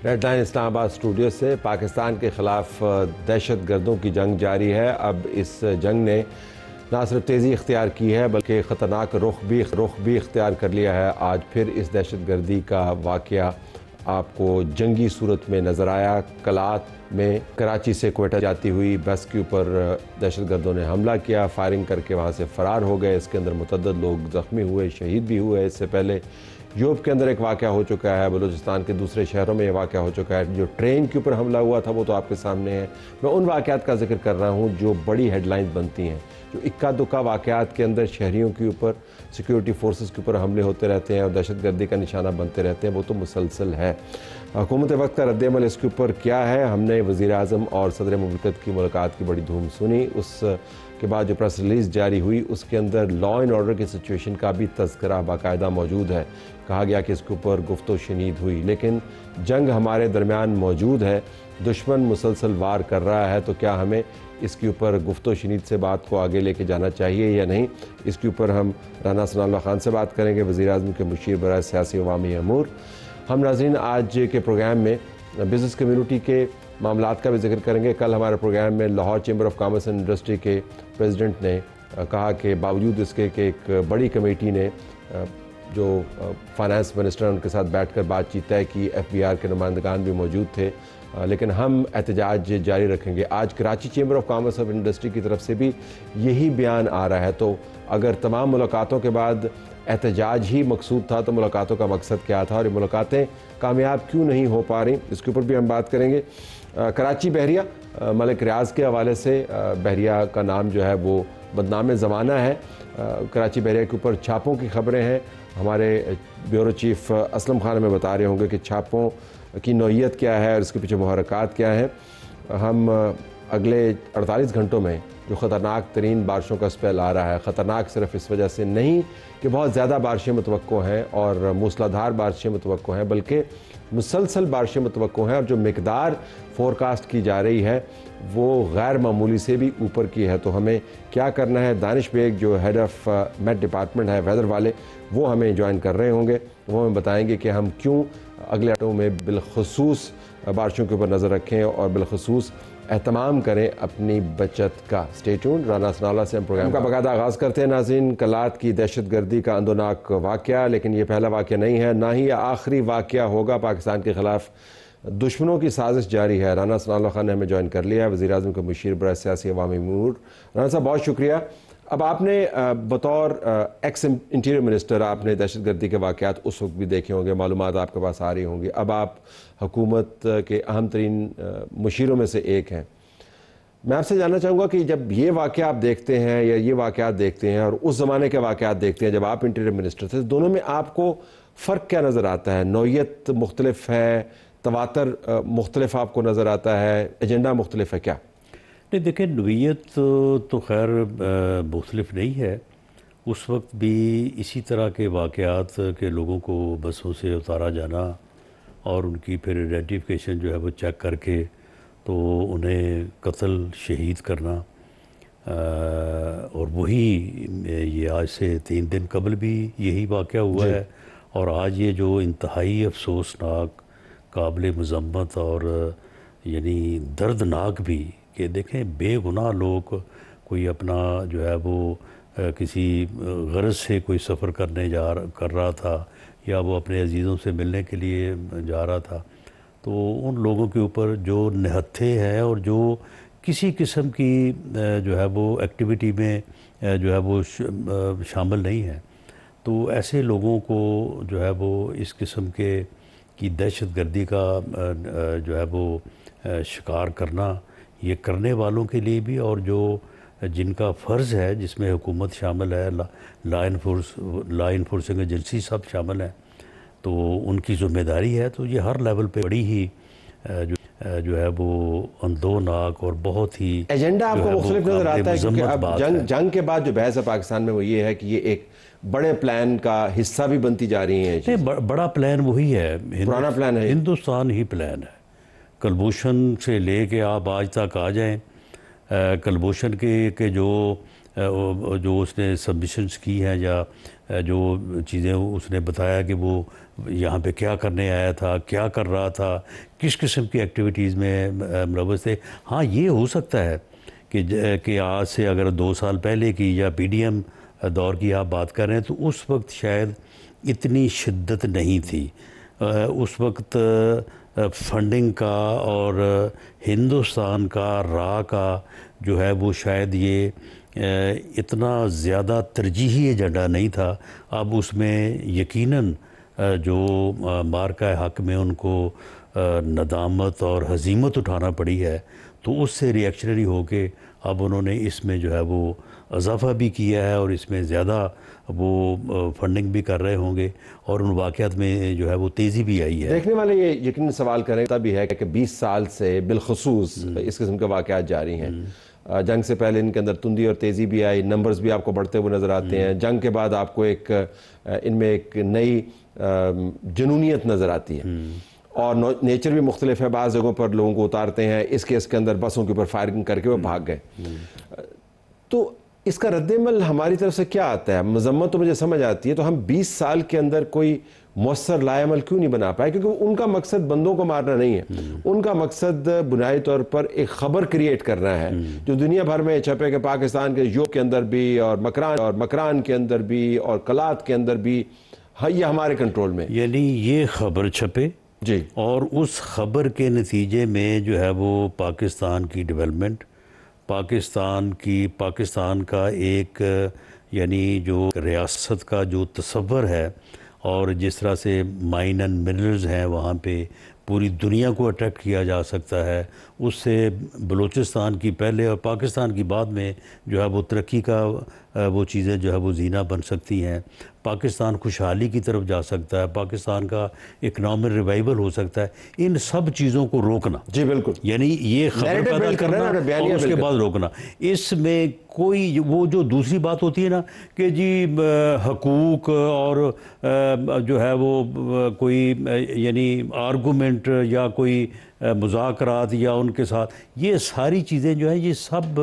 Red line اسلام آباد studio سے پاکستان کے خلاف دہشت گردوں کی جنگ جاری ہے۔ اب اس جنگ نے نہ صرف تیزی اختیار کی ہے بلکہ خطرناک رخ بھی اختیار کر لیا ہے۔ آج پھر اس دہشت گردی کا واقعہ آپ کو جنگی صورت میں نظر آیا۔ کلات میں کراچی سے کوئٹہ جاتی ہوئی بس کے اوپر دہشت گردوں نے حملہ کیا، فائرنگ کر کے وہاں سے فرار ہو گئے۔ اس کے اندر متعدد لوگ زخمی ہوئے، شہید بھی ہوئے۔ اس سے پہلے یوب کے اندر ایک واقعہ ہو چکا ہے، بلوچستان کے دوسرے شہروں میں یہ واقعہ ہو چکا ہے۔ جو ٹرین کے اوپر حملہ ہوا تھا وہ تو آپ کے سامنے ہے۔ میں ان واقعات کا ذکر کر رہا ہوں جو بڑی ہیڈ لائنز بنتی ہیں، جو اکا دکا واقعات کے اندر شہریوں کے اوپر، سیکیورٹی فورسز کے اوپر حملے ہوتے رہتے ہیں اور دہشت گردی کا نشانہ بنتے رہتے ہیں، وہ تو مسلسل ہے۔ حکومت وقت کا رد عمل اس کے اوپر کیا ہے؟ ہم نے وزیر اعظم اور صدر مملکت کی ملاقات کی بڑی دھوم سنی۔ اس کے بعد جو پریس ریلیز جاری ہوئی اس کے اندر لا اینڈ آرڈر کی سچویشن کا بھی تذکرہ باقاعدہ موجود ہے۔ کہا گیا کہ اس کے اوپر گفت و شنید ہوئی، لیکن جنگ ہمارے درمیان موجود ہے، دشمن مسلسل وار کر رہا ہے، تو کیا ہمیں اس کے اوپر گفت و شنید سے بات کو آگے لے کے جانا چاہیے یا نہیں؟ اس کے اوپر ہم رانا ثناء اللہ خان سے بات کریں گے، وزیر اعظم کے مشیر برائے سیاسی عوامی امور۔ ہم ناظرین آج کے پروگرام میں بزنس کمیونٹی کے معاملات کا بھی ذکر کریں گے۔ کل ہمارے پروگرام میں Lahore chamber of commerce and industry کے پریزیڈنٹ نے کہا کہ باوجود اس کے کہ ایک بڑی کمیٹی نے جو فائنانس منسٹر ان کے ساتھ بیٹھ کر بات چیت طے کی، ایف بی آر کے نمائندگان بھی موجود تھے، لیکن ہم احتجاج جاری رکھیں گے۔ آج Karachi chamber of commerce and industry کی طرف سے بھی یہی بیان آ رہا ہے، تو اگر تمام ملاقاتوں کے بعد احتجاج ہی مقصود تھا تو ملاقاتوں کا مقصد کیا تھا اور یہ ملاقاتیں کامیاب کیوں نہیں ہو پا رہی، اس کے اوپر بھی ہم بات کریں گے۔ کراچی بحریہ ملک ریاض کے حوالے سے بحریہ کا نام جو ہے وہ بدنام زمانہ ہے۔ کراچی بحریہ کے اوپر چھاپوں کی خبریں ہیں، ہمارے بیورو چیف اسلم خان ہمیں بتا رہے ہوں گے کہ چھاپوں کی نوعیت کیا ہے اور اس کے پیچھے محرکات کیا ہیں۔ ہم اگلے 48 گھنٹوں میں جو خطرناک ترین بارشوں کا اسپیل آ رہا ہے، خطرناک صرف اس وجہ سے نہیں کہ بہت زیادہ بارشیں متوقع ہیں اور موسلادھار بارشیں متوقع ہیں، بلکہ مسلسل بارشیں متوقع ہیں، اور جو مقدار فورکاسٹ کی جا رہی ہے وہ غیر معمولی سے بھی اوپر کی ہے۔ تو ہمیں کیا کرنا ہے؟ دانش بیگ جو ہیڈ آف میٹ ڈپارٹمنٹ ہے ویدر والے، وہ ہمیں جوائن کر رہے ہوں گے، وہ ہمیں بتائیں گے کہ ہم کیوں اگلے ہفتوں میں بالخصوص بارشوں کے اوپر نظر رکھیں اور بالخصوص اہتمام کریں اپنی بچت کا۔ Stay tuned. Rana Sanaullah سے ہم پروگرام کا باقاعدہ آغاز کرتے ہیں۔ ناظرین، کلات کی دہشت گردی کا اندوناک واقعہ، لیکن یہ پہلا واقعہ نہیں ہے، نہ ہی یہ آخری واقعہ ہوگا۔ پاکستان کے خلاف دشمنوں کی سازش جاری ہے۔ رانا ثناء اللہ خان نے ہمیں جوائن کر لیا ہے، وزیر اعظم کے مشیر برائے سیاسی عوامی امور۔ رانا صاحب بہت شکریہ۔ اب آپ نے بطور ایکس انٹیریئر منسٹر آپ نے دہشت گردی کے واقعات اس وقت بھی دیکھے ہوں گے، معلومات آپ کے پاس آ رہی ہوں گی، اب آپ حکومت کے اہم ترین مشیروں میں سے ایک ہیں۔ میں آپ سے جاننا چاہوں گا کہ جب یہ واقعہ آپ دیکھتے ہیں یا یہ واقعات دیکھتے ہیں اور اس زمانے کے واقعات دیکھتے ہیں جب آپ انٹیریئر منسٹر تھے، دونوں میں آپ کو فرق کیا نظر آتا ہے؟ نوعیت مختلف ہے، تواتر مختلف آپ کو نظر آتا ہے، ایجنڈا مختلف ہے کیا؟ نہیں دیکھیں، نوعیت تو خیر مختلف نہیں ہے۔ اس وقت بھی اسی طرح کے واقعات کے لوگوں کو بسوں سے اتارا جانا اور ان کی پھر آئیڈینٹیفیکیشن جو ہے وہ چیک کر کے تو انہیں قتل شہید کرنا، اور وہی یہ آج سے 3 دن قبل بھی یہی واقعہ ہوا ہے، اور آج یہ جو انتہائی افسوسناک، قابل مذمت اور یعنی دردناک بھی کہ دیکھیں بے گناہ لوگ، کوئی اپنا جو ہے وہ کسی غرض سے کوئی سفر کر رہا تھا یا وہ اپنے عزیزوں سے ملنے کے لیے جا رہا تھا، تو ان لوگوں کے اوپر جو نہتھے ہیں اور جو کسی قسم کی جو ہے وہ ایکٹیویٹی میں جو ہے وہ شامل نہیں ہیں، تو ایسے لوگوں کو جو ہے وہ اس قسم کی دہشت گردی کا جو ہے وہ شکار کرنا، یہ کرنے والوں کے لیے بھی اور جو جن کا فرض ہے، جس میں حکومت شامل ہے، لا انفورسنگ ایجنسی سب شامل ہیں، تو ان کی ذمہ داری ہے۔ تو یہ ہر لیول پہ بڑی ہی جو ہے وہ اندوناک اور بہت ہی ایجنڈا آپ کو مختلف نظر آتا ہے، کیونکہ اب جنگ کے بعد جو بحث ہے پاکستان میں وہ یہ ہے کہ یہ ایک بڑے پلان کا حصہ بھی بنتی جا رہی ہیں۔ بڑا پلان وہی ہے، پرانا پلان ہے، ہندوستان ہی پلان ہے۔ کلبھوشن سے لے کے آپ آج تک آ جائیں، کلبھوشن کے جو جو اس نے سبمیشنز کی ہیں یا جو چیزیں اس نے بتایا کہ وہ یہاں پہ کیا کرنے آیا تھا، کیا کر رہا تھا، کس قسم کی ایکٹیویٹیز میں ملوث تھے. ہاں یہ ہو سکتا ہے کہ آج سے اگر 2 سال پہلے کی یا پی ڈی ایم دور کی آپ بات کر رہے ہیں تو اس وقت شاید اتنی شدت نہیں تھی. اس وقت فنڈنگ کا اور ہندوستان کا راہ کا جو ہے وہ شاید یہ اتنا زیادہ ترجیحی ایجنڈا نہیں تھا. اب اس میں یقیناً جو مارکہ حق میں ان کو ندامت اور ہزیمت اٹھانا پڑی ہے تو اس سے ریئیکشنری ہو کے اب انہوں نے اس میں جو ہے وہ اضافہ بھی کیا ہے اور اس میں زیادہ وہ فنڈنگ بھی کر رہے ہوں گے اور ان واقعات میں جو ہے وہ تیزی بھی آئی ہے. دیکھنے والے یہ یقیناً سوال کریں بھی ہے کہ 20 سال سے بالخصوص اس قسم کے واقعات جاری ہیں. جنگ سے پہلے ان کے اندر تندی اور تیزی بھی آئی، نمبرز بھی آپ کو بڑھتے ہوئے نظر آتے ہیں. جنگ کے بعد آپ کو ان میں ایک نئی جنونیت نظر آتی ہے اور نیچر بھی مختلف ہے. بعض جگہوں پر لوگوں کو اتارتے ہیں، اس کیس کے اندر بسوں کے اوپر فائرنگ کر کے وہ بھاگ گئے. تو اس کا رد عمل ہماری طرف سے کیا آتا ہے؟ مذمت تو مجھے سمجھ آتی ہے، تو ہم 20 سال کے اندر کوئی مؤثر لائے عمل کیوں نہیں بنا پائے؟ کیونکہ ان کا مقصد بندوں کو مارنا نہیں ہے، ان کا مقصد بنیادی طور پر ایک خبر کریٹ کرنا ہے جو دنیا بھر میں چھپے کہ پاکستان کے یوب کے اندر بھی اور مکران کے اندر بھی اور کلات کے اندر بھی یہ ہمارے کنٹرول میں. یعنی یہ خبر چھپے جی، اور اس خبر کے نتیجے میں جو ہے وہ پاکستان کی ڈیولپمنٹ، پاکستان کا ایک یعنی جو ریاست کا جو تصور ہے اور جس طرح سے مائن اینڈ منرلز ہیں وہاں پہ پوری دنیا کو اٹریکٹ کیا جا سکتا ہے، اس سے بلوچستان کی پہلے اور پاکستان کی بعد میں جو ہے وہ ترقی کا وہ چیزیں جو ہے وہ زینہ بن سکتی ہیں. پاکستان خوشحالی کی طرف جا سکتا ہے، پاکستان کا اکنامک ریوائول ہو سکتا ہے. ان سب چیزوں کو روکنا، جی بالکل، یعنی یہ خبر پیدا کرنا اور اس کے بعد روکنا، اس میں کوئی وہ جو دوسری بات ہوتی ہے نا کہ جی حقوق اور جو ہے وہ کوئی یعنی آرگومنٹ یا کوئی مذاکرات یا ان کے ساتھ، یہ ساری چیزیں جو ہیں یہ سب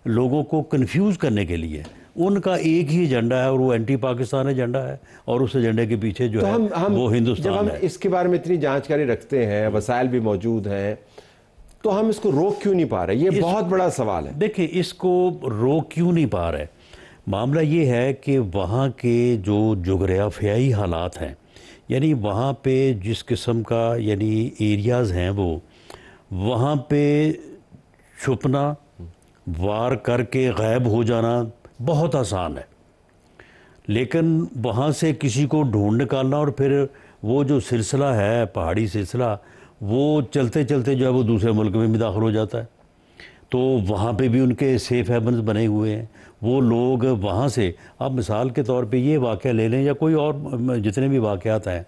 لوگوں کو کنفیوز کرنے کے لیے ان کا ایک ہی ایجنڈا ہے اور وہ اینٹی پاکستان ایجنڈا ہے اور اس ایجنڈے کے پیچھے جو ہے وہ ہندوستان ہے. جب ہم اس کے بارے میں اتنی جانچکاری رکھتے ہیں، وسائل بھی موجود ہیں، تو ہم اس کو روک کیوں نہیں پا رہے؟ یہ بہت بڑا سوال ہے. دیکھیں اس کو روک کیوں نہیں پا رہے، معاملہ یہ ہے کہ وہاں کے جو جغرافیائی حالات ہیں، یعنی وہاں پہ جس قسم کا یعنی ایریاز ہیں وہ وہاں پہ چھپنا، وار کر کے غائب ہو جانا بہت آسان ہے، لیکن وہاں سے کسی کو ڈھونڈ نکالنا اور پھر وہ جو سلسلہ ہے پہاڑی سلسلہ وہ چلتے چلتے جو ہے وہ دوسرے ملک میں بھی داخل ہو جاتا ہے. تو وہاں پہ بھی ان کے سیف ہیونز بنے ہوئے ہیں، وہ لوگ وہاں سے، اب مثال کے طور پہ یہ واقعہ لے لیں یا کوئی اور جتنے بھی واقعات ہیں،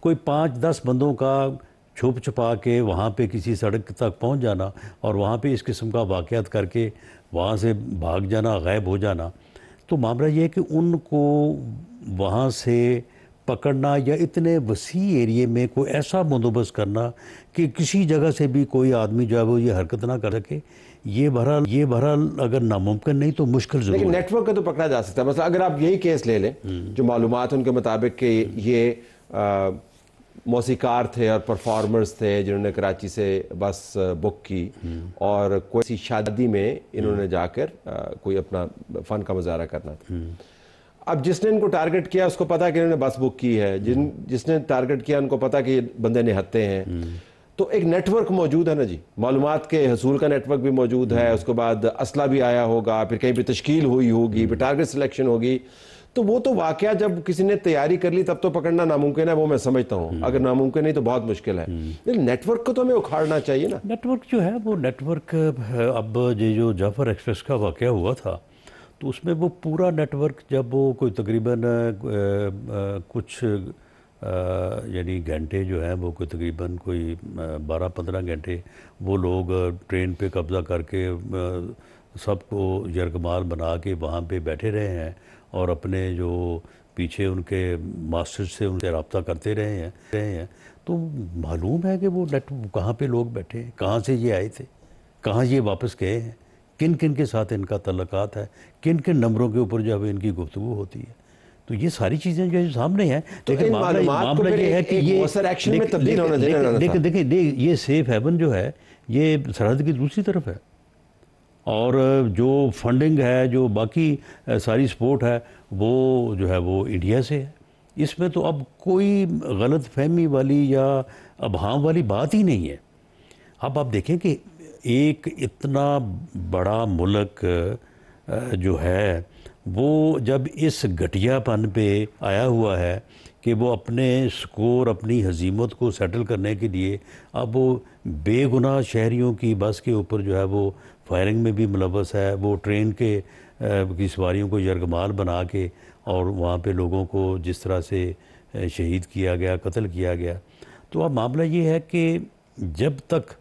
کوئی 5-10 بندوں کا چھپ چھپا کے وہاں پہ کسی سڑک تک پہنچ جانا اور وہاں پہ اس قسم کا واقعات کر کے وہاں سے بھاگ جانا، غائب ہو جانا. تو معاملہ یہ ہے کہ ان کو وہاں سے پکڑنا یا اتنے وسیع ایریے میں کوئی ایسا بندوبست کرنا کہ کسی جگہ سے بھی کوئی آدمی جو ہے وہ یہ حرکت نہ کر سکے، یہ بہرحال اگر ناممکن نہیں تو مشکل ضرور ہے. لیکن نیٹ ورک کا تو پکڑا جا سکتا ہے. مثلا اگر آپ یہی کیس لے لیں جو معلومات ان کے مطابق کہ یہ موسیقار تھے اور پرفارمرز تھے جنہوں نے کراچی سے بس بک کی اور کوئی شادی میں انہوں نے جا کر کوئی اپنا فن کا مظاہرہ کرنا تھا. اب جس نے ان کو ٹارگٹ کیا اس کو پتا کہ انہوں نے بس بک کی ہے، جس نے ٹارگٹ کیا ان کو پتا کہ یہ بندے نہتے ہیں. تو ایک نیٹ ورک موجود ہے نا جی، معلومات کے حصول کا نیٹ ورک بھی موجود ہے، اس کے بعد اسلحہ بھی آیا ہوگا، پھر کہیں پہ تشکیل ہوئی ہوگی، پھر ٹارگٹ سلیکشن ہوگی. تو وہ تو واقعہ جب کسی نے تیاری کر لی تب تو پکڑنا ناممکن ہے، وہ میں سمجھتا ہوں. اگر ناممکن نہیں تو بہت مشکل ہے. لیکن نیٹ ورک کو تو ہمیں اکھاڑنا چاہیے نا. نیٹ ورک جو ہے وہ نیٹ ورک، اب یہ جو جعفر ایکسپریس کا واقعہ ہوا تھا تو اس میں وہ پورا نیٹ ورک جب وہ کوئی تقریباً کچھ یعنی گھنٹے جو ہیں وہ کوئی تقریباً کوئی 12-15 گھنٹے وہ لوگ ٹرین پہ قبضہ کر کے سب کو یرغمال بنا کے وہاں پہ بیٹھے رہے ہیں اور اپنے جو پیچھے ان کے ماسٹر سے ان سے رابطہ کرتے رہے ہیں. تو معلوم ہے کہ وہ کہاں پہ لوگ بیٹھے ہیں، کہاں سے یہ آئے تھے، کہاں یہ واپس گئے ہیں، کن کن کے ساتھ ان کا تعلقات ہے، کن کن نمبروں کے اوپر جو ہے ان کی گفتگو ہوتی ہے. تو یہ ساری چیزیں جو سامنے ہیں. لیکن معاملہ یہ ہے کہ یہ دیکھیں یہ سیف ہیون جو ہے یہ سرحد کی دوسری طرف ہے، اور جو فنڈنگ ہے، جو باقی ساری سپورٹ ہے، وہ جو ہے وہ انڈیا سے ہے. اس میں تو اب کوئی غلط فہمی والی یا ابہام والی بات ہی نہیں ہے. اب آپ دیکھیں کہ ایک اتنا بڑا ملک جو ہے وہ جب اس گھٹیا پن پہ آیا ہوا ہے کہ وہ اپنے سکور، اپنی ہزیمت کو سیٹل کرنے کے لیے اب وہ بے گناہ شہریوں کی بس کے اوپر جو ہے وہ فائرنگ میں بھی ملوث ہے، وہ ٹرین کے کی سواریوں کو یرغمال بنا کے اور وہاں پہ لوگوں کو جس طرح سے شہید کیا گیا، قتل کیا گیا. تو اب معاملہ یہ ہے کہ جب تک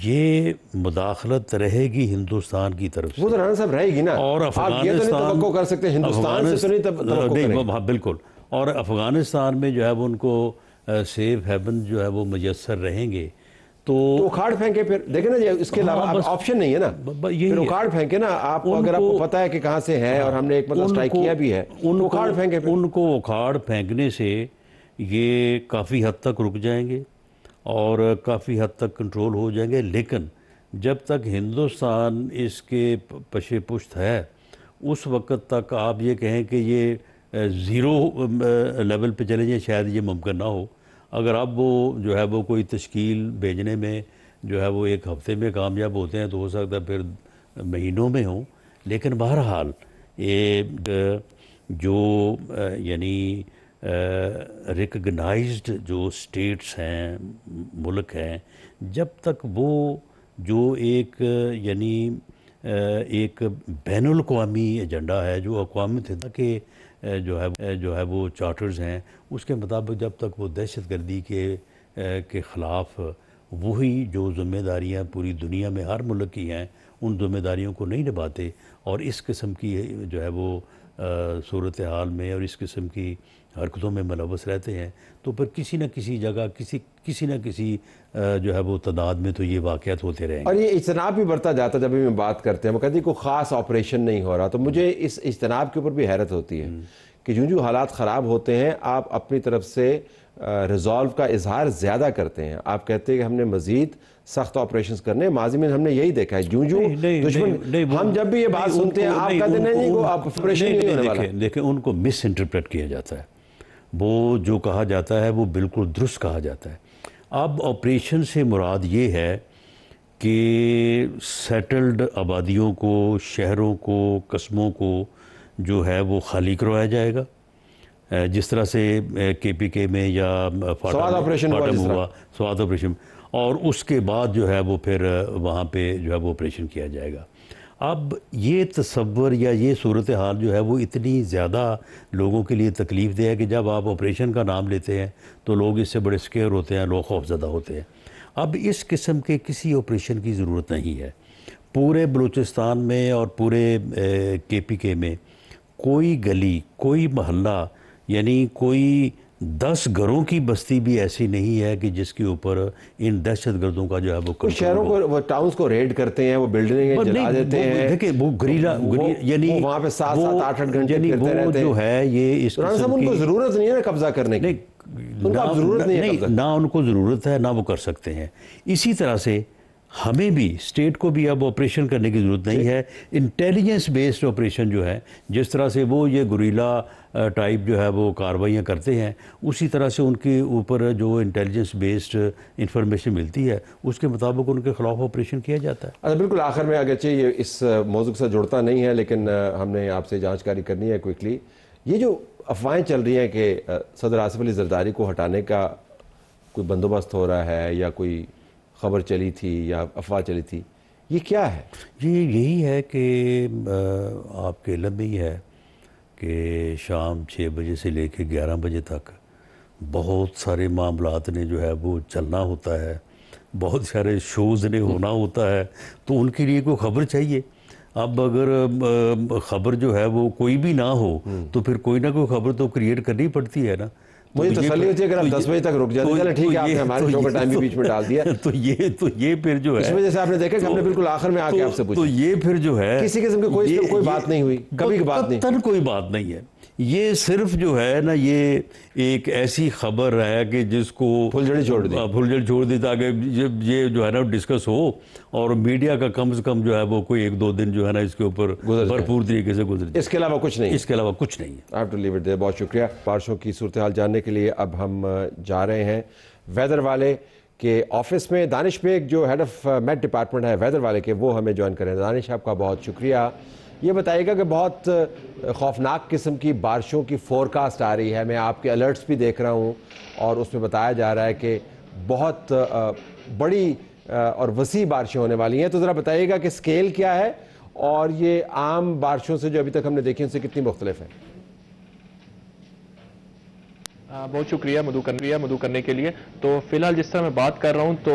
یہ مداخلت رہے گی ہندوستان کی طرف سے، وہ تو رانا صاحب رہے گی نا، اور آپ یہ تو نہیں توقع کر سکتے ہندوستان سے تو نہیں توقع کریں گے. ہاں بالکل. اور افغانستان میں جو ہے وہ ان کو سیف ہیون جو ہے وہ میسر رہیں گے تو اکھاڑ پھینکے. پھر دیکھیں نا جی، اس کے علاوہ آپشن نہیں ہے نا، پھر اکھاڑ پھینکے نا. آپ کو اگر آپ کو پتا ہے کہ کہاں سے ہے اور ہم نے ایک مطلب سٹرائک کیا بھی ہے، تو اکھاڑ پھینکے. ان کو اکھاڑ پھینکنے سے یہ کافی حد تک رک جائیں گے اور کافی حد تک کنٹرول ہو جائیں گے. لیکن جب تک ہندوستان اس کے پش پشت ہے اس وقت تک آپ یہ کہیں کہ یہ زیرو لیول پہ چلے جائیں، شاید یہ ممکن نہ ہو. اگر اب وہ جو ہے وہ کوئی تشکیل بھیجنے میں جو ہے وہ ایک ہفتے میں کامیاب ہوتے ہیں تو ہو سکتا ہے پھر مہینوں میں ہوں. لیکن بہرحال یہ جو یعنی ریکگنائزڈ جو سٹیٹس ہیں، ملک ہیں، جب تک وہ جو ایک یعنی ایک بین الاقوامی ایجنڈا ہے، جو اقوام متحدہ کے جو ہے وہ چارٹرز ہیں، اس کے مطابق جب تک وہ دہشت گردی کے خلاف وہی جو ذمہ داریاں پوری دنیا میں ہر ملک کی ہیں ان ذمہ داریوں کو نہیں نبھاتے اور اس قسم کی جو ہے وہ صورتحال میں اور اس قسم کی حرکتوں میں ملوث رہتے ہیں، تو پھر کسی نہ کسی جگہ کسی نہ کسی جو ہے وہ تعداد میں تو یہ واقعات ہوتے رہیں گے. اور یہ اجتناب بھی بڑھتا جاتا ہے. جب بھی میں بات کرتے ہیں وہ کہتے ہیں کوئی خاص آپریشن نہیں ہو رہا، تو مجھے اس اجتناب کے اوپر بھی حیرت ہوتی ہے کہ جو حالات خراب ہوتے ہیں آپ اپنی طرف سے ریزالو کا اظہار زیادہ کرتے ہیں. آپ کہتے ہیں کہ ہم نے مزید سخت آپریشنز کرنے. ماضی میں ہم نے یہی دیکھا ہے، دشمن ہم جب بھی یہ بات سنتے ہیں آپ کہتے ہیں نہیں وہ آپریشن نہیں ہونے والا. دیکھیں ان کو مس انٹرپریٹ کیا جاتا ہے. وہ جو کہا جاتا ہے وہ بالکل درست کہا جاتا ہے. اب آپریشن سے مراد یہ ہے کہ سیٹلڈ آبادیوں کو، شہروں کو، قصبوں کو جو ہے وہ خالی کروایا جائے گا، جس طرح سے کے پی کے میں یا سوات آپریشن ہوا، سوات آپریشن، اور اس کے بعد جو ہے وہ پھر وہاں پہ جو ہے وہ آپریشن کیا جائے گا. اب یہ تصور یا یہ صورتحال جو ہے وہ اتنی زیادہ لوگوں کے لیے تکلیف دہ ہے کہ جب آپ آپریشن کا نام لیتے ہیں تو لوگ اس سے بڑے سکیئر ہوتے ہیں، لوگ خوفزدہ ہوتے ہیں. اب اس قسم کے کسی آپریشن کی ضرورت نہیں ہے. پورے بلوچستان میں اور پورے کے پی کے میں کوئی گلی، کوئی محلہ، یعنی کوئی 10 گھروں کی بستی بھی ایسی نہیں ہے کہ جس کے اوپر ان دہشت گردوں کا جو ہے وہ شہروں کو، وہ ٹاؤنز کو ریڈ کرتے ہیں، وہ بلڈنگیں جلا دیتے ہیں. دیکھیں وہ گریلا یعنی وہاں پہ 7-8 گھنٹے پھرتے رہتے ہیں. جو ہے یہ اس رانا صاحب ان کو ضرورت نہیں ہے نا قبضہ کرنے کی، ان کو ضرورت نہیں ہے، نہ ان کو ضرورت ہے نہ وہ کر سکتے ہیں. اسی طرح سے ہمیں بھی اسٹیٹ کو بھی اب آپریشن کرنے کی ضرورت نہیں ہے. انٹیلیجنس بیسڈ آپریشن جو ہے، جس طرح سے وہ یہ گوریلا ٹائپ جو ہے وہ کارروائیاں کرتے ہیں، اسی طرح سے ان کے اوپر جو انٹیلیجنس بیسڈ انفارمیشن ملتی ہے اس کے مطابق ان کے خلاف آپریشن کیا جاتا ہے. اچھا بالکل آخر میں، اگرچہ یہ اس موضوع سے جڑتا نہیں ہے لیکن ہم نے آپ سے جانچکاری کرنی ہے کوئکلی. یہ جو افواہیں چل رہی ہیں کہ صدر آصف علی زرداری کو ہٹانے کا کوئی بندوبست ہو رہا ہے یا کوئی خبر چلی تھی یا افواہ چلی تھی، یہ کیا ہے؟ یہی ہے کہ آپ کے علم میں ہی ہے کہ شام 6 بجے سے لے کے 11 بجے تک بہت سارے معاملات نے جو ہے وہ چلنا ہوتا ہے، بہت سارے شوز نے ہونا ہوتا ہے، تو ان کے لیے کوئی خبر چاہیے. اب اگر خبر جو ہے وہ کوئی بھی نہ ہو تو پھر کوئی نہ کوئی خبر تو کریٹ کرنی پڑتی ہے نا. مجھے تسلی ہوتی ہے اگر آپ 10 بجے تک رک جاتے ہیں، ٹھیک ہے، آپ نے ہمارے شو کا ٹائم بھی بیچ میں ڈال دیا، تو یہ پھر جو ہے اس وجہ سے آپ نے دیکھا کہ ہم نے بالکل آخر میں آ کے آپ سے پوچھا، تو یہ پھر جو ہے کسی قسم کی کوئی بات نہیں ہوئی، کبھی بات نہیں، کوئی بات نہیں ہے. یہ صرف جو ہے نا یہ ایک ایسی خبر ہے کہ جس کو پھلجھڑی چھوڑ دی تاکہ یہ جو ہے نا ڈسکس ہو اور میڈیا کا کم سے کم جو ہے وہ کوئی 1-2 دن جو ہے نا اس کے اوپر بھرپور طریقے سے گزر جائے. اس کے علاوہ کچھ نہیں، اس کے علاوہ کچھ نہیں ہے. آپ ٹو لیو اٹ دیر. بہت شکریہ. بارشوں کی صورتحال جاننے کے لیے اب ہم جا رہے ہیں ویدر والے کے آفس میں. دانش بیگ جو ہیڈ آف میٹ ڈپارٹمنٹ ہے ویدر والے کے، وہ ہمیں جوائن کریں. دانش آپ کا بہت شکریہ. یہ بتائیے گا کہ بہت خوفناک قسم کی بارشوں کی فورکاسٹ آ رہی ہے، میں آپ کے الرٹس بھی دیکھ رہا ہوں اور اس میں بتایا جا رہا ہے کہ بہت بڑی اور وسیع بارشیں ہونے والی ہیں. تو ذرا بتائیے گا کہ سکیل کیا ہے اور یہ عام بارشوں سے جو ابھی تک ہم نے دیکھی ان سے کتنی مختلف ہے؟ بہت شکریہ مدعو کرنے کے لیے. تو فی الحال جس طرح میں بات کر رہا ہوں تو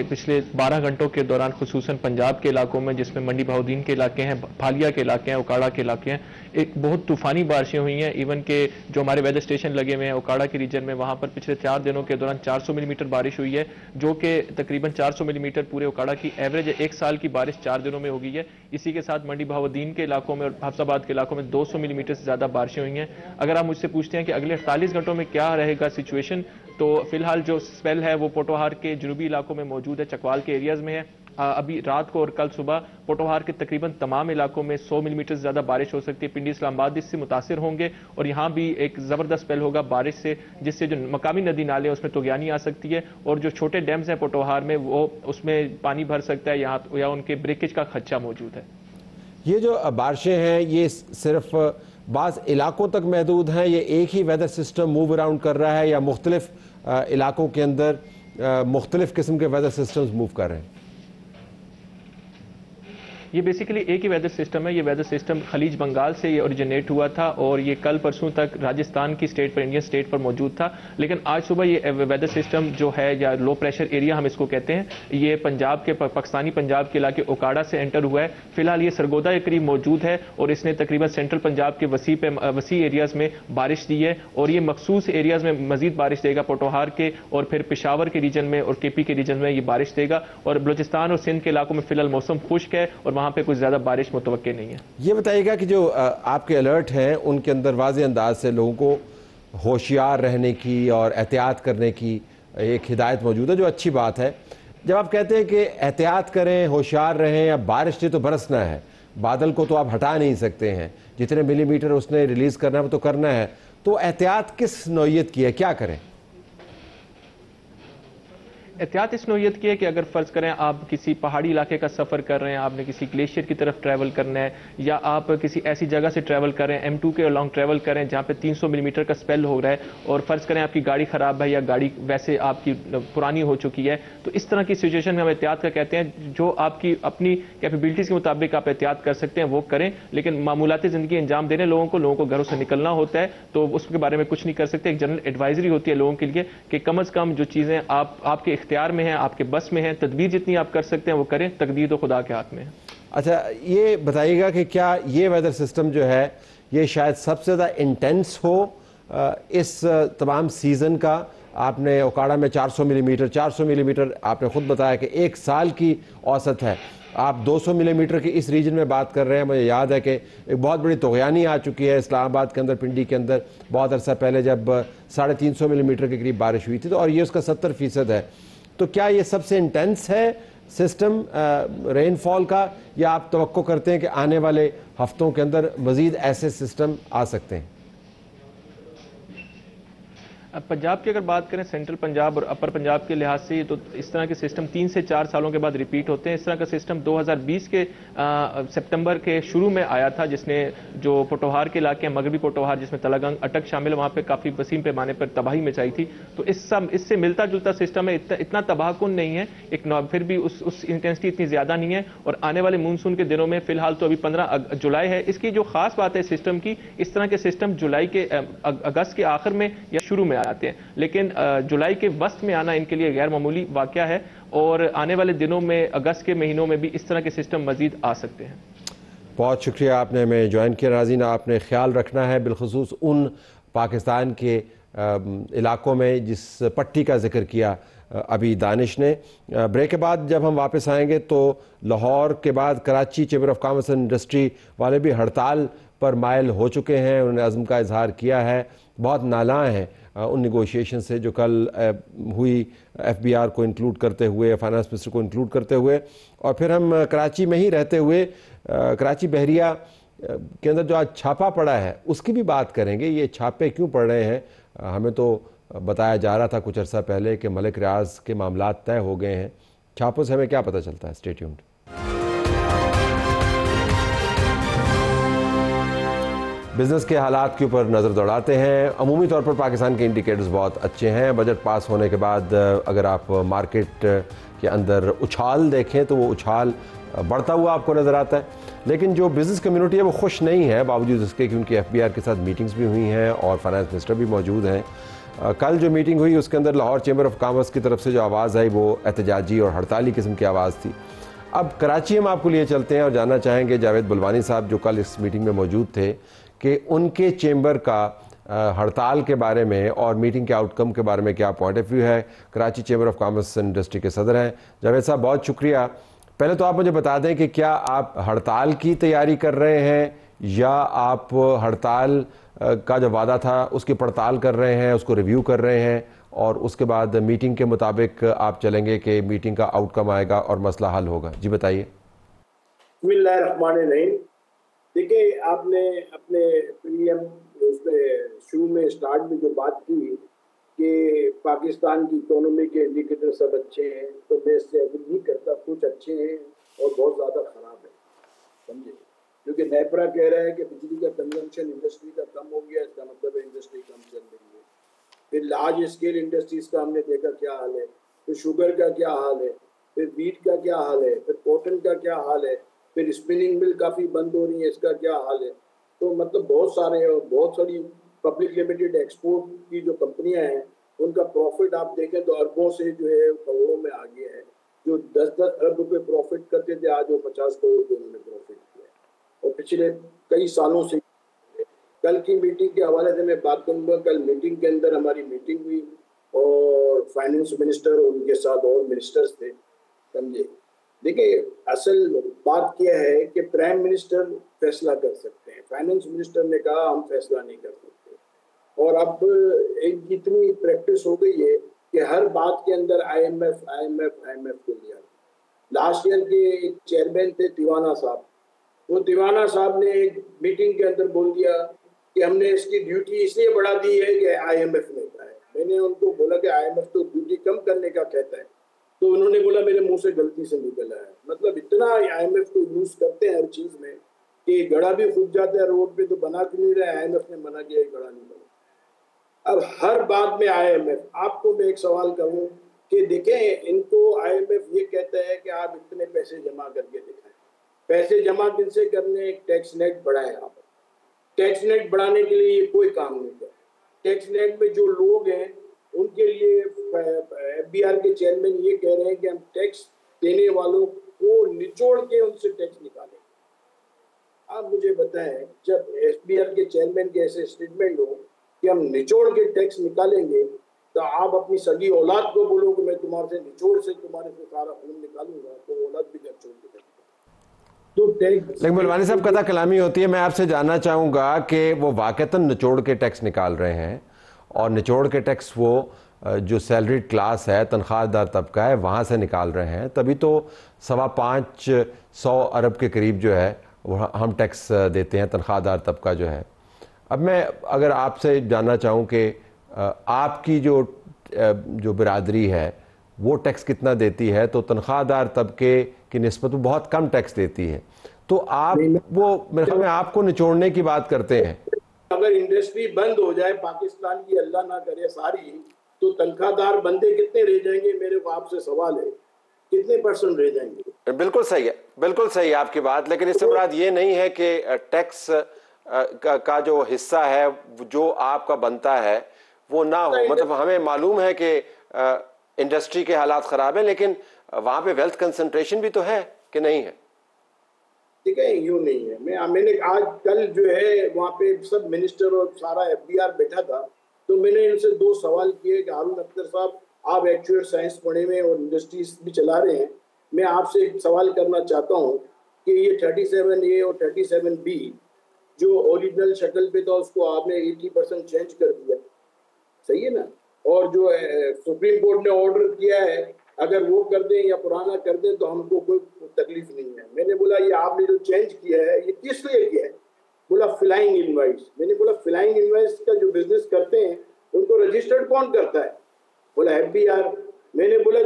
پچھلے 12 گھنٹوں کے دوران خصوصاً پنجاب کے علاقوں میں، جس میں منڈی بہاؤدین کے علاقے ہیں، پھالیا کے علاقے ہیں، اوکاڑا کے علاقے ہیں، ایک بہت طوفانی بارشیں ہوئی ہیں. ایون کہ جو ہمارے ویدر اسٹیشن لگے ہوئے ہیں اوکاڑا کے ریجن میں، وہاں پر پچھلے 4 دنوں کے دوران 400 ملی میٹر بارش ہوئی ہے، جو کہ تقریباً 400 ملی میٹر پورے اوکاڑا کی ایوریج ہے. 1 سال کی بارش 4 دنوں میں ہو گئی ہے. اسی کے ساتھ منڈی بہاؤدین کے علاقوں میں اور حفظ آباد کے علاقوں میں 200 ملی میٹر سے زیادہ بارشیں ہوئی ہیں. اگر آپ مجھ سے پوچھتے ہیں کہ اگلے 48 گھنٹوں میں کیا رہے گا سچویشن، تو فی الحال جو سپیل ہے وہ پوٹوہار کے جنوبی علاقوں میں موجود ہے، چکوال کے ایریاز میں ہے. ابھی رات کو اور کل صبح پوٹوہار کے تقریباً تمام علاقوں میں 100 ملی میٹر سے زیادہ بارش ہو سکتی ہے. پنڈی اسلام آباد اس سے متاثر ہوں گے اور یہاں بھی ایک زبردست سپیل ہوگا بارش سے، جس سے جو مقامی ندی نالے ہیں اس میں طغیانی آ سکتی ہے اور جو چھوٹے ڈیمز ہیں پوٹوہار میں وہ اس میں پانی بھر سکتا ہے یا ان کے بریکیج کا خدشہ موجود ہے. یہ جو بارشیں ہیں یہ صرف بعض علاقوں تک محدود ہیں، یہ ایک ہی ویدر سسٹم موو اراؤنڈ کر رہا ہے یا مختلف علاقوں کے اندر مختلف قسم کے ویدر سسٹمز موو کر رہے ہیں؟ یہ بیسیکلی ایک ہی ویدر سسٹم ہے. یہ ویدر سسٹم خلیج بنگال سے یہ اوریجنیٹ ہوا تھا اور یہ کل پرسوں تک راجستھان کی سٹیٹ پر، انڈین سٹیٹ پر موجود تھا. لیکن آج صبح یہ ویدر سسٹم جو ہے یا لو پریشر ایریا ہم اس کو کہتے ہیں، یہ پنجاب کے پاکستانی پنجاب کے علاقے اوکاڑا سے انٹر ہوا ہے. فی الحال یہ سرگودا کے قریب موجود ہے اور اس نے تقریباً سینٹرل پنجاب کے وسیع ایریاز میں بارش دی ہے اور یہ مخصوص ایریاز میں مزید بارش دے گا. پوٹوہار کے اور پھر پشاور کے ریجن میں اور کے پی کے ریجن میں یہ بارش دے گا. اور بلوچستان اور سندھ کے علاقوں میں فی الحال موسم خشک ہے اور وہاں پہ کچھ زیادہ بارش متوقع نہیں ہے. یہ بتائیے گا کہ جو آپ کے الرٹ ہیں ان کے اندر واضح انداز سے لوگوں کو ہوشیار رہنے کی اور احتیاط کرنے کی ایک ہدایت موجود ہے، جو اچھی بات ہے. جب آپ کہتے ہیں کہ احتیاط کریں، ہوشیار رہیں، اب بارش سے تو برسنا ہے، بادل کو تو آپ ہٹا نہیں سکتے ہیں، جتنے ملی میٹر اس نے ریلیز کرنا ہے وہ تو کرنا ہے، تو احتیاط کس نوعیت کی ہے، کیا کریں؟ احتیاط اس نوعیت کی ہے کہ اگر فرض کریں آپ کسی پہاڑی علاقے کا سفر کر رہے ہیں، آپ نے کسی گلیشیئر کی طرف ٹریول کرنا ہے یا آپ کسی ایسی جگہ سے ٹریول کر رہے ہیں M2 کے لانگ ٹریول کر رہے ہیں جہاں پہ 300 ملی میٹر کا سپیل ہو رہا ہے اور فرض کریں آپ کی گاڑی خراب ہے یا گاڑی ویسے آپ کی پرانی ہو چکی ہے، تو اس طرح کی سچویشن میں ہم احتیاط کا کہتے ہیں. جو آپ کی اپنی کیپیبلٹیز کے مطابق آپ احتیاط کر سکتے ہیں وہ کریں، لیکن معمولاتی زندگی انجام دینے لوگوں کو گھروں سے نکلنا ہوتا ہے تو اس کے بارے میں کچھ نہیں کر سکتے. ایک جنرل ایڈوائزری ہوتی ہے لوگوں کے لیے کہ کم از کم جو چیزیں آپ کے اختیار میں ہیں، آپ کے بس میں ہیں، تدبیر جتنی آپ کر سکتے ہیں وہ کریں، تقدیر تو خدا کے ہاتھ میں ہے. اچھا یہ بتائیے گا کہ کیا یہ ویدر سسٹم جو ہے یہ شاید سب سے زیادہ انٹینس ہو اس تمام سیزن کا؟ آپ نے اوکاڑا میں 400 ملی میٹر آپ نے خود بتایا کہ 1 سال کی اوسط ہے، آپ 200 ملی میٹر کی اس ریجن میں بات کر رہے ہیں. مجھے یاد ہے کہ ایک بہت بڑی طغیانی آ چکی ہے اسلام آباد کے اندر، پنڈی کے اندر بہت عرصہ پہلے جب 350 ملی میٹر کے قریب بارش ہوئی تھی، تو اور یہ اس کا 70% ہے. تو کیا یہ سب سے انٹینس ہے سسٹم رین فال کا، یا آپ توقع کرتے ہیں کہ آنے والے ہفتوں کے اندر مزید ایسے سسٹم آ سکتے ہیں؟ پنجاب کی اگر بات کریں، سینٹرل پنجاب اور اپر پنجاب کے لحاظ سے تو اس طرح کے سسٹم 3 سے 4 سالوں کے بعد ریپیٹ ہوتے ہیں. اس طرح کا سسٹم 2020 کے سپتمبر کے شروع میں آیا تھا، جس نے جو پوٹوہار کے علاقے ہیں، مغربی پوٹوہار جس میں تلنگانگ اٹک شامل ہے، وہاں پہ کافی وسیع پیمانے پر تباہی مچائی تھی. تو اس سے ملتا جلتا سسٹم ہے، اتنا تباہ کن نہیں ہے، پھر بھی اس انٹینسٹی اتنی زیادہ نہیں ہے. اور آنے والے مونسون کے دنوں میں فی الحال تو ابھی 15 جولائی ہے. اس کی جو خاص بات ہے سسٹم کی، اس طرح کے سسٹم جولائی کے اگست کے آخر میں یا شروع میں آتے ہیں، لیکن جولائی کے وسط میں آنا ان کے لیے غیر معمولی واقعہ ہے اور آنے والے دنوں میں اگست کے مہینوں میں بھی اس طرح کے سسٹم مزید آ سکتے ہیں. بہت شکریہ آپ نے ہمیں جوائن کیا. ناظرین آپ نے خیال رکھنا ہے بالخصوص ان پاکستان کے علاقوں میں جس پٹی کا ذکر کیا ابھی دانش نے. بریک کے بعد جب ہم واپس آئیں گے تو لاہور کے بعد Karachi chamber of commerce and industry والے بھی ہڑتال پر مائل ہو چکے ہیں. انہوں نے عزم کا اظہار کیا ہے, بہت نالاں ہیں ان نیگوشیشن سے جو کل ہوئی ایف بی آر کو انکلوڈ کرتے ہوئے, فائنانس منسٹر کو انکلوڈ کرتے ہوئے. اور پھر ہم کراچی میں ہی رہتے ہوئے کراچی بحریہ کے اندر جو آج چھاپا پڑا ہے اس کی بھی بات کریں گے. یہ چھاپے کیوں پڑ رہے ہیں؟ ہمیں تو بتایا جا رہا تھا کچھ عرصہ پہلے کہ ملک ریاض کے معاملات طے ہو گئے ہیں. چھاپوں سے ہمیں کیا پتہ چلتا ہے؟ Stay tuned. بزنس کے حالات کے اوپر نظر دوڑاتے ہیں. عمومی طور پر پاکستان کے انڈیکیٹرز بہت اچھے ہیں. بجٹ پاس ہونے کے بعد اگر آپ مارکیٹ کے اندر اچھال دیکھیں تو وہ اچھال بڑھتا ہوا آپ کو نظر آتا ہے. لیکن جو بزنس کمیونٹی ہے وہ خوش نہیں ہے, باوجود اس کے کہ ان کی ایف بی آر کے ساتھ میٹنگز بھی ہوئی ہیں اور فائنانس منسٹر بھی موجود ہیں. کل جو میٹنگ ہوئی اس کے اندر لاہور چیمبر آف کامرس کی طرف سے جو آواز آئی وہ احتجاجی اور ہڑتالی قسم کی آواز تھی. اب کراچی ہم آپ کو لیے چلتے ہیں اور جاننا چاہیں گے جاوید بلوانی صاحب جو کل اس میٹنگ میں موجود تھے کہ ان کے چیمبر کا ہڑتال کے بارے میں اور میٹنگ کے آؤٹ کم کے بارے میں کیا پوائنٹ آف ویو ہے. Karachi chamber of commerce and industry کے صدر ہیں. جاوید صاحب بہت شکریہ. پہلے تو آپ مجھے بتا دیں کہ کیا آپ ہڑتال کی تیاری کر رہے ہیں یا آپ ہڑتال کا جو وعدہ تھا اس کی پڑتال کر رہے ہیں, اس کو ریویو کر رہے ہیں اور اس کے بعد میٹنگ کے مطابق آپ چلیں گے کہ میٹنگ کا آؤٹ کم آئے گا اور مسئلہ حل ہوگا؟ جی بتائیے. بسم اللہ الرحمن الرحیم. دیکھیں آپ نے اپنے اس میں شروع میں اسٹارٹ میں جو بات کی کہ پاکستان کی اکانومی کے انڈیکیٹر سب اچھے ہیں, تو میں اس سے اگری نہیں کرتا. کچھ اچھے ہیں اور بہت زیادہ خراب ہیں, سمجھے. کیونکہ نیپرا کہہ رہا ہے کہ بجلی کا کنزمپشن انڈسٹری کا کم ہو گیا, اس کا مطلب ہے انڈسٹری کم چل رہی ہے. پھر لارج اسکیل انڈسٹریز کا ہم نے دیکھا کیا حال ہے, پھر شوگر کا کیا حال ہے, پھر ویٹ کا کیا حال ہے, پھر کاٹن کا کیا حال ہے, پھر اسپننگ مل کافی بند ہو رہی ہے, اس کا کیا حال ہے. تو مطلب بہت سارے اور بہت ساری پبلک لمیٹڈ ایکسپورٹ کی جو کمپنیاں ہیں ان کا پروفٹ آپ دیکھیں تو اربوں سے جو ہے کروڑوں میں آ گیا ہے. جو 10-10 ارب روپے پروفٹ کرتے تھے آج وہ 50 کروڑ روپے انہوں نے پروفٹ کیا ہے. اور پچھلے کئی سالوں سے کل کی میٹنگ کے حوالے سے میں بات کروں گا. کل میٹنگ کے اندر ہماری میٹنگ ہوئی اور فائنانس منسٹر اور ان کے ساتھ اور منسٹرز تھے, سمجھے. دیکھیں اصل بات کیا ہے کہ پرائم منسٹر فیصلہ کر سکتے ہیں, فائنانس منسٹر نے کہا ہم فیصلہ نہیں کر سکتے. اور اب ایک اتنی پریکٹس ہو گئی ہے کہ ہر بات کے اندر آئی ایم ایف کو لیا. لاسٹ ایئر کے ایک چیئرمین تھے تیوانہ صاحب, وہ تیوانہ صاحب نے ایک میٹنگ کے اندر بول دیا کہ ہم نے اس کی ڈیوٹی اس لیے بڑھا دی ہے کہ آئی ایم ایف نے کہا ہے. میں نے ان کو بولا کہ آئی ایم ایف تو ڈیوٹی کم کرنے کا کہتا ہے, تو انہوں نے بولا میرے منہ سے غلطی سے نکلا ہے. مطلب اتنا آئی ایم ایف کو یوز کرتے ہیں ہر چیز میں کہ گڑھا بھی کھود جاتا ہے روڈ پہ, تو بنا کے نہیں رہا, آئی ایم ایف نے منع کیا ہے گڑھا نہیں بنا. اب ہر بات میں آئی ایم ایف. آپ کو میں ایک سوال کروں کہ دیکھیں ان کو آئی ایم ایف یہ کہتا ہے کہ آپ اتنے پیسے جمع کر کے دکھائیں. پیسے جمع کن سے کرنے؟ ٹیکس نیٹ بڑھائیں. آپ ٹیکس نیٹ بڑھانے کے لیے یہ کوئی کام نہیں کرے. ٹیکس نیٹ میں جو لوگ ہیں ان کے لیے ایف بی آر کے چیئرمین یہ کہہ رہے ہیں کہ ہم ٹیکس دینے والوں کو نچوڑ کے ان سے ٹیکس نکالیں. آپ مجھے بتائیں جب ایف بی آر کے چیئرمین کے ایسے اسٹیٹمنٹ ہو کہ ہم نچوڑ کے ٹیکس نکالیں گے, تو آپ اپنی سگی اولاد کو بولو کہ میں تمہارے سے نچوڑ سے تمہارے سے سارا خون نکالوں گا, تو اولاد بھی گھر چھوڑ کے دے گا. لیکن بلوانی صاحب قطع کلامی ہوتی ہے. میں آپ سے جاننا چاہوں گا کہ وہ واقعتاً نچوڑ کے ٹیکس نکال رہے ہیں اور نچوڑ کے ٹیکس وہ جو سیلریڈ کلاس ہے, تنخواہ دار طبقہ ہے, وہاں سے نکال رہے ہیں, تبھی تو 525 ارب کے قریب جو ہے وہ ہم ٹیکس دیتے ہیں, تنخواہ دار طبقہ جو ہے. اب میں اگر آپ سے جاننا چاہوں کہ آپ کی جو برادری ہے وہ ٹیکس کتنا دیتی ہے, تو تنخواہ دار طبقے کی نسبت وہ بہت کم ٹیکس دیتی ہے, تو آپ وہ میرے خیال میں آپ کو نچوڑنے کی بات کرتے ہیں. اگر انڈسٹری بند ہو جائے پاکستان کی, اللہ نہ کرے ساری, تو تنخواہ دار بندے کتنے رہ جائیں گے؟ میرے کو آپ سے سوال ہے, کتنے % رہ جائیں گے؟ بالکل صحیح ہے, بالکل صحیح ہے آپ کی بات, لیکن اس سے مراد یہ نہیں ہے کہ ٹیکس کا جو حصہ ہے جو آپ کا بنتا ہے وہ نہ ہو. مطلب ہمیں معلوم ہے کہ انڈسٹری کے حالات خراب ہیں, لیکن وہاں پہ ویلتھ کنسنٹریشن بھی تو ہے کہ نہیں ہے؟ دیکھیں یوں نہیں ہے. میں نے آج کل جو ہے وہاں پہ سب منسٹر اور سارا ایف بی آر بیٹھا تھا, تو میں نے ان سے 2 سوال کیے کہ ہارون اختر صاحب آپ ایکچوئل سائنس پڑھے ہوئے اور انڈسٹریز بھی چلا رہے ہیں، میں آپ سے ایک سوال کرنا چاہتا ہوں کہ یہ 37A اور 37B جو اوریجنل شکل پہ تھا اس کو آپ نے 80% چینج کر دیا، صحیح ہے نا؟ اور جو سپریم کورٹ نے آرڈر کیا ہے اگر وہ کر دیں یا پرانا کر دیں تو ہم کو کوئی تکلیف نہیں ہے۔ میں نے بولا یہ آپ نے جو چینج کیا ہے یہ کس لیے کیا ہے؟ بولا فلائنگ انوائس۔ میں نے بولا فلائنگ انوائس کا جو بزنس کرتے ہیں ان کو رجسٹرڈ کون کرتا ہے؟ بولا FBR۔ میں نے بولا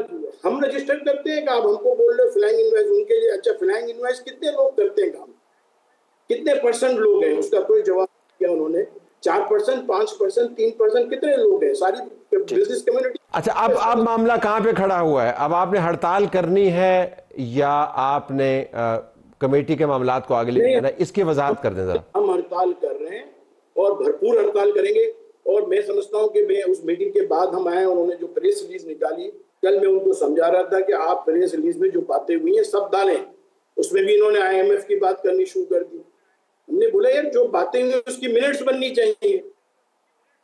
ہم رجسٹر کرتے ہیں کہ آپ ہم کو بول رہے فلائنگ انوائس ان کے لیے؟ اچھا فلائنگ انوائس کتنے لوگ کرتے ہیں کام، کتنے % لوگ ہیں؟ اس کا کوئی جواب کیا انہوں نے؟ 4%، 5%، 3%، کتنے لوگ ہیں ساری بزنس کمیونٹی؟ اچھا اب معاملہ کہاں پہ کھڑا ہوا ہے؟ اب آپ نے ہڑتال کرنی ہے یا آپ نے کمیٹی کے معاملات کو آگے لے جانا ہے؟ اس کی وضاحت کر دیں ذرا۔ ہم ہڑتال کر رہے ہیں اور بھرپور ہڑتال کریں گے، اور میں سمجھتا ہوں کہ میں اس میٹنگ کے بعد ہم آئے، انہوں نے جو پریس ریلیز نکالی، کل میں ان کو سمجھا رہا تھا کہ آپ پریس ریلیز میں جو باتیں ہوئی ہیں سب ڈالیں، اس میں بھی انہوں نے IMF کی بات کرنی شروع کر دی۔ ہم نے بولا یار جو باتیں ہوئی اس کی منٹس بننی چاہیے،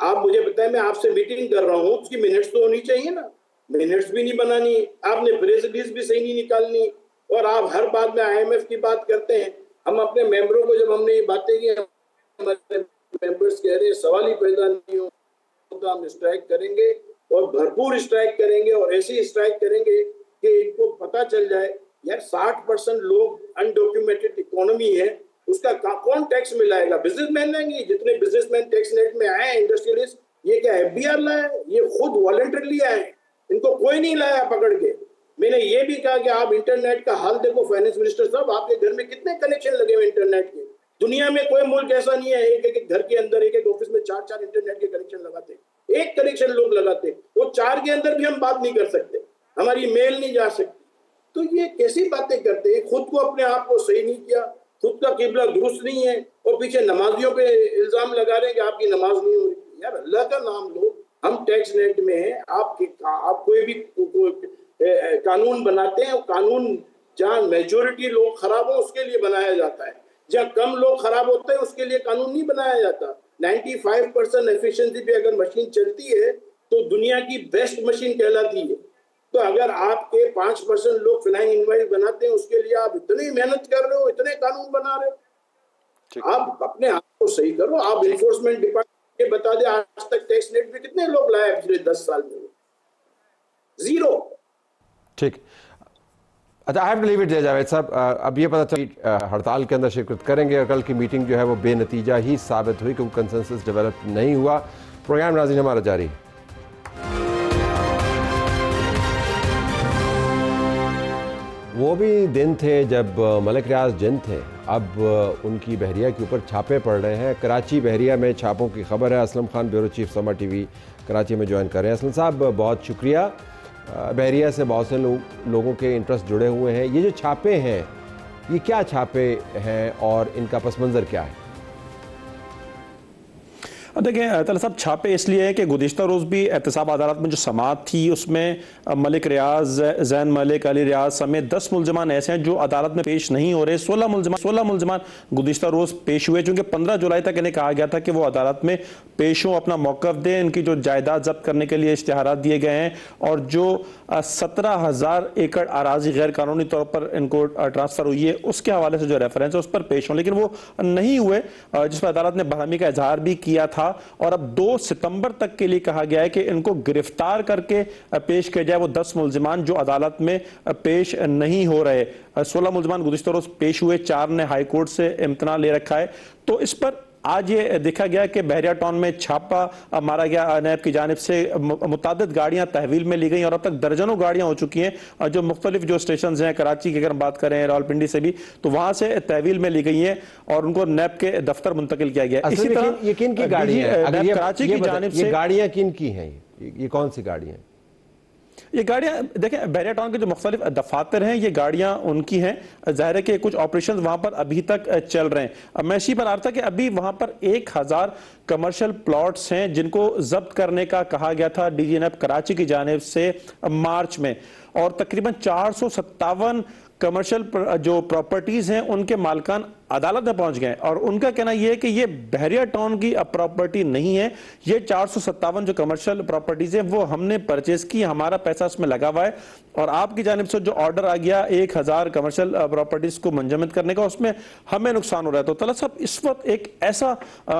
آپ مجھے بتائیں میں آپ سے میٹنگ کر رہا ہوں اس کی منٹس تو ہونی چاہیے نا، منٹس بھی نہیں بنانی، آپ نے پریس ریلیز بھی صحیح نہیں نکالنی، اور آپ ہر بات میں IMF کی بات کرتے ہیں۔ ہم اپنے ممبروں کو جب ہم نے یہ باتیں کی، ہمارے ممبرز کہہ رہے ہیں سوال ہی پیدا نہیں ہوتا، ہم اسٹرائک کریں گے اور بھرپور اسٹرائک کریں گے، اور ایسی اسٹرائک کریں گے کہ ان کو پتہ چل جائے یار 60% لوگ انڈاکیومنٹڈ اکانومی ہے، اس کا کون ٹیکس میں لائے گا؟ بزنس مین لائیں گے؟ جتنے بزنس مین ٹیکس نیٹ میں آئے ہیں انڈسٹریلسٹ، یہ کیا FBR لایا ہے؟ یہ خود والنٹرلی آئے ہیں، ان کو کوئی نہیں لایا پکڑ کے۔ میں نے یہ بھی کہا کہ آپ انٹرنیٹ کا حال دیکھو فائنانس منسٹر صاحب، آپ کے گھر میں کتنے کنیکشن لگے ہوئے انٹرنیٹ کے؟ دنیا میں کوئی ملک ایسا نہیں ہے ایک گھر کے اندر ایک آفس میں 4 انٹرنیٹ کے کنیکشن لگاتے، ایک کنیکشن لوگ لگاتے، وہ 4 کے اندر بھی ہم بات نہیں کر سکتے، ہماری میل نہیں جا سکتی۔ تو یہ کیسی باتیں کرتے ہیں؟ خود کو اپنے آپ کو صحیح نہیں کیا، خود کا قبلہ درست نہیں ہے، اور پیچھے نمازیوں پہ الزام لگا رہے ہیں کہ آپ کی نماز نہیں ہو رہی۔ یار اللہ کا نام لو، ہم ٹیکس نیٹ میں ہیں، آپ کوئی بھی قانون بناتے ہیں، قانون جہاں میجورٹی لوگ خراب ہوں اس کے لیے بنایا جاتا ہے، جہاں کم لوگ خراب ہوتے ہیں اس کے لیے قانون نہیں بنایا جاتا۔ 95% ایفیشنسی پہ اگر مشین چلتی ہے تو دنیا کی بیسٹ مشین کہلاتی ہے۔ تو اگر آپ کے 5% لوگ فلائنگ انوائس بناتے ہیں اس کے لیے آپ اتنی محنت کر رہے ہو، اتنے قانون بنا رہے ہو، آپ اپنے آپ کو صحیح کرو۔ آپ انفورسمنٹ ڈپارٹمنٹ کے بتا دیں آج تک ٹیکس نیٹ پہ کتنے لوگ لائے پچھلے 10 سال میں؟ 0۔ ٹھیک، اچھا I have to leave it there Javed صاحب۔ اب یہ پتہ چلی ہڑتال کے اندر شرکت کریں گے، اور کل کی میٹنگ جو ہے وہ بے نتیجہ ہی ثابت ہوئی کیونکہ کنسنسس ڈیولپ نہیں ہوا۔ پروگرام ناظرین ہمارا جاری۔ وہ بھی دن تھے جب ملک ریاض جن تھے، اب ان کی بحریہ کے اوپر چھاپے پڑ رہے ہیں۔ کراچی بحریہ میں چھاپوں کی خبر ہے۔ اسلم خان بیورو چیف سما ٹی وی کراچی میں جوائن کر رہے ہیں۔ اسلم صاحب بہت شکریہ۔ بحریہ سے بہت سے لوگوں کے انٹرسٹ جڑے ہوئے ہیں۔ یہ جو چھاپے ہیں یہ کیا چھاپے ہیں اور ان کا پس منظر کیا ہے؟ دیکھیں طلعت صاحب، چھاپے اس لیے ہے کہ گزشتہ روز بھی احتساب عدالت میں جو سماعت تھی اس میں ملک ریاض، زین ملک، علی ریاض سمیت 10 ملزمان ایسے ہیں جو عدالت میں پیش نہیں ہو رہے۔ 16 ملزمان گزشتہ روز پیش ہوئے، چونکہ 15 جولائی تک انہیں کہا گیا تھا کہ وہ عدالت میں پیش ہوں، اپنا موقف دیں۔ ان کی جو جائیداد ضبط کرنے کے لیے اشتہارات دیے گئے ہیں، اور جو 17,000 ایکڑ اراضی غیر قانونی طور پر ان کو ٹرانسفر ہوئی ہے اس کے حوالے سے جو ریفرنس ہے اس پر پیش ہوں، لیکن وہ نہیں ہوئے، جس پر عدالت نے برہمی کا اظہار بھی کیا تھا، اور اب 2 ستمبر تک کے لیے کہا گیا ہے کہ ان کو گرفتار کر کے پیش کیا جائے وہ 10 ملزمان جو عدالت میں پیش نہیں ہو رہے۔ 16 ملزمان گزشتہ روز پیش ہوئے، 4 نے ہائی کورٹ سے امتناع لے رکھا ہے۔ تو اس پر آج یہ دیکھا گیا کہ بحریہ ٹاؤن میں چھاپا مارا گیا نیب کی جانب سے، متعدد گاڑیاں تحویل میں لی گئیں، اور اب تک درجنوں گاڑیاں ہو چکی ہیں جو مختلف جو اسٹیشنز ہیں کراچی کی اگر ہم بات کریں، راولپنڈی سے بھی، تو وہاں سے تحویل میں لی گئی ہیں اور ان کو نیب کے دفتر منتقل کیا گیا ہے۔ اسی طرح یہ کن کی گاڑیاں ہیں؟ کراچی کی جانب سے یہ گاڑیاں کن کی ہیں؟ یہ کون سی گاڑیاں ہیں؟ یہ گاڑیاں دیکھیں بحریہ ٹاؤن کے جو مختلف دفاتر ہیں یہ گاڑیاں ان کی ہیں۔ ظاہر ہے کہ کچھ آپریشنز وہاں پر ابھی تک چل رہے ہیں۔ میں اسی پر آ رہا تھا کہ ابھی وہاں پر 1000 کمرشل پلاٹس ہیں جن کو ضبط کرنے کا کہا گیا تھا ڈی جی نیب کراچی کی جانب سے مارچ میں، اور تقریباً 457 کمرشل جو پراپرٹیز ہیں ان کے مالکان عدالت میں پہنچ گئے اور ان کا کہنا یہ ہے کہ یہ بحریہ ٹاؤن کی پراپرٹی نہیں ہے, یہ 457 جو کمرشل پراپرٹیز ہیں وہ ہم نے پرچیز کی, ہمارا پیسہ اس میں لگا ہوا ہے, اور آپ کی جانب سے جو آرڈر آ گیا 1000 کمرشل پراپرٹیز کو منجمد کرنے کا, اس میں ہمیں نقصان ہو رہا ہے. تو طلعت صاحب اس وقت ایک ایسا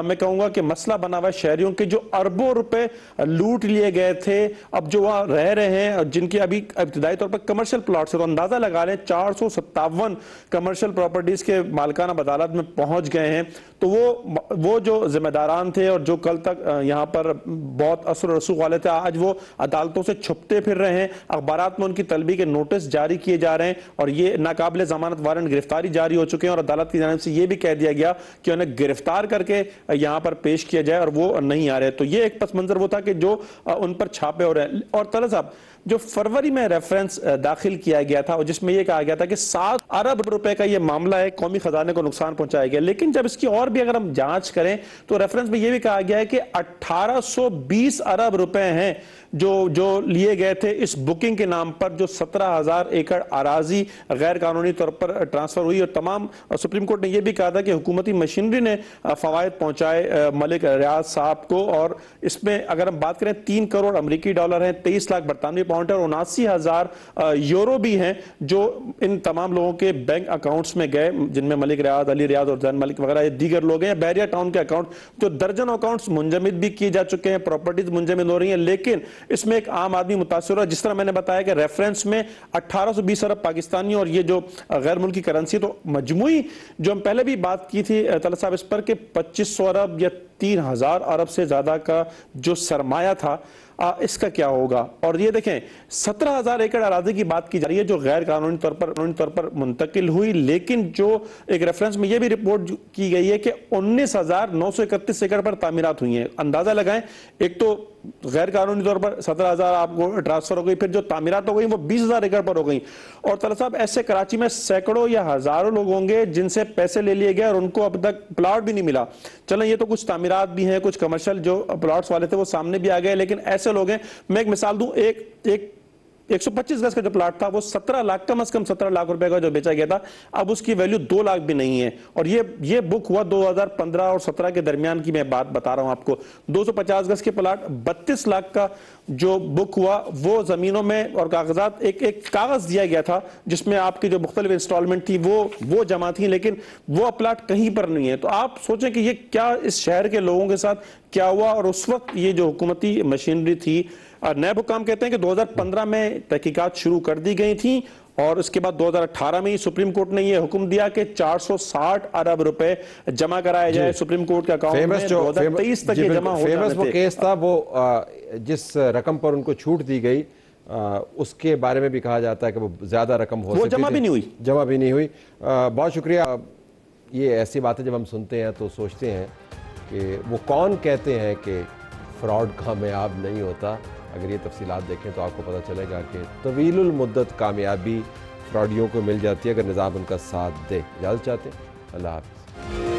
میں کہوں گا کہ مسئلہ بنا ہوا ہے شہریوں کے جو اربوں روپے لوٹ لیے گئے تھے, اب جو وہاں رہ رہے ہیں جن کی ابھی ابتدائی طور پر کمرشل پلاٹس ہے, تو اندازہ لگا لیں 457 کمرشل پراپرٹیز کے مالکان اب عدالت میں پہنچ گئے ہیں. تو وہ جو ذمہ داران تھے اور جو کل تک یہاں پر بہت اثر و رسوخ والے تھے, آج وہ عدالتوں سے چھپتے پھر رہے ہیں, اخبارات میں ان کی طلبی کے نوٹس جاری کیے جا رہے ہیں اور یہ ناقابل ضمانت وارنٹ گرفتاری جاری ہو چکے ہیں, اور عدالت کی جانب سے یہ بھی کہہ دیا گیا کہ انہیں گرفتار کر کے یہاں پر پیش کیا جائے, اور وہ نہیں آ رہے. تو یہ ایک پس منظر وہ تھا کہ جو ان پر چھاپے ہو رہے ہیں. اور طلعت صاحب جو فروری میں ریفرنس داخل کیا گیا تھا اور جس میں یہ کہا گیا تھا کہ 7 ارب روپے کا یہ معاملہ ہے, قومی خزانے کو نقصان پہنچایا گیا, لیکن جب اس کی اور بھی اگر ہم جانچ کریں تو ریفرنس میں یہ بھی کہا گیا ہے کہ 1820 ارب روپے ہیں جو لیے گئے تھے اس بکنگ کے نام پر, جو 17,000 ایکڑ اراضی غیر قانونی طور پر ٹرانسفر ہوئی. اور تمام سپریم کورٹ نے یہ بھی کہا تھا کہ حکومتی مشینری نے فوائد پہنچائے ملک ریاض صاحب کو, اور اس میں اگر ہم بات کریں 3 کروڑ امریکی ڈالر ہیں, 23 لاکھ برطانوی پاؤنڈ اور 79,000 یورو بھی ہیں جو ان تمام لوگوں کے بینک اکاؤنٹس میں گئے, جن میں ملک ریاض, علی ریاض اور زین ملک وغیرہ دیگر لوگ ہیں. بحریہ ٹاؤن کے اکاؤنٹ جو درجن اکاؤنٹس منجمد بھی کیے جا چکے ہیں, پراپرٹیز منجمد ہو رہی ہیں, لیکن اس میں ایک عام آدمی متاثر ہوا. جس طرح میں نے بتایا کہ ریفرنس میں 1820 ارب پاکستانی اور یہ جو غیر ملکی کرنسی, تو مجموعی جو ہم پہلے بھی بات کی تھی طلعت صاحب اس پر کہ 2500 ارب یا 3000 ارب سے زیادہ کا جو سرمایہ تھا, اس کا کیا ہوگا. اور یہ دیکھیں 17,000 ایکڑ اراضی کی بات کی جا رہی ہے جو غیر قانونی طور پر منتقل ہوئی, لیکن جو ایک ریفرنس میں یہ بھی رپورٹ کی گئی ہے کہ 19,931 ایکڑ پر تعمیرات ہوئی ہیں. اندازہ لگائیں, ایک تو غیر قانونی طور پر 17,000 آپ کو ٹرانسفر ہو گئی, پھر جو تعمیرات ہو گئی وہ 20,000 ایکڑ پر ہو گئی. اور طلعت صاحب ایسے کراچی میں سینکڑوں یا ہزاروں لوگ ہوں گے جن سے پیسے لے لیے گئے اور ان کو اب تک پلاٹ بھی نہیں ملا. چلیں یہ تو کچھ تعمیرات بھی ہیں, کچھ کمرشل جو پلاٹس والے تھے وہ سامنے بھی آ گئے, لیکن ایسے لوگ ہیں. میں ایک مثال دوں, 125 گز کا جو پلاٹ تھا وہ 17 لاکھ, کم از کم 17 لاکھ روپے کا جو بیچا گیا تھا, اب اس کی ویلیو 2 لاکھ بھی نہیں ہے. اور یہ بک ہوا 2015 اور 17 کے درمیان کی میں بات بتا رہا ہوں آپ کو. 250 گز کے پلاٹ 32 لاکھ کا جو بک ہوا, وہ زمینوں میں اور کاغذات, ایک کاغذ دیا گیا تھا جس میں آپ کی جو مختلف انسٹالمنٹ تھی وہ جمع تھی, لیکن وہ پلاٹ کہیں پر نہیں ہے. تو آپ سوچیں کہ یہ کیا اس شہر کے لوگوں کے ساتھ کیا ہوا. اور اس وقت یہ جو حکومتی مشینری تھی, نیب حکام کہتے ہیں کہ 2015 میں تحقیقات شروع کر دی گئی تھیں, اور اس کے بعد 2018 میں سپریم کورٹ نے یہ حکم دیا کہ 460 ارب روپے جمع کرائے جائے سپریم کورٹ کے اکاؤنٹ میں. 2023 تک یہ جمع ہو جانے تھے. وہ کیس تھا, وہ جس رقم پر ان کو چھوٹ دی گئی اس کے بارے میں بھی کہا جاتا ہے کہ وہ زیادہ رقم ہو سکتی, وہ جمع بھی نہیں ہوئی. بہت شکریہ. یہ ایسی باتیں جب ہم سنتے ہیں تو سوچتے ہیں کہ وہ کون کہتے ہیں کہ فراڈ کامیاب نہیں ہوتا. اگر یہ تفصیلات دیکھیں تو آپ کو پتہ چلے گا کہ طویل المدت کامیابی فراڈیوں کو مل جاتی ہے اگر نظام ان کا ساتھ دے. اجازت چاہتے ہیں, اللہ حافظ.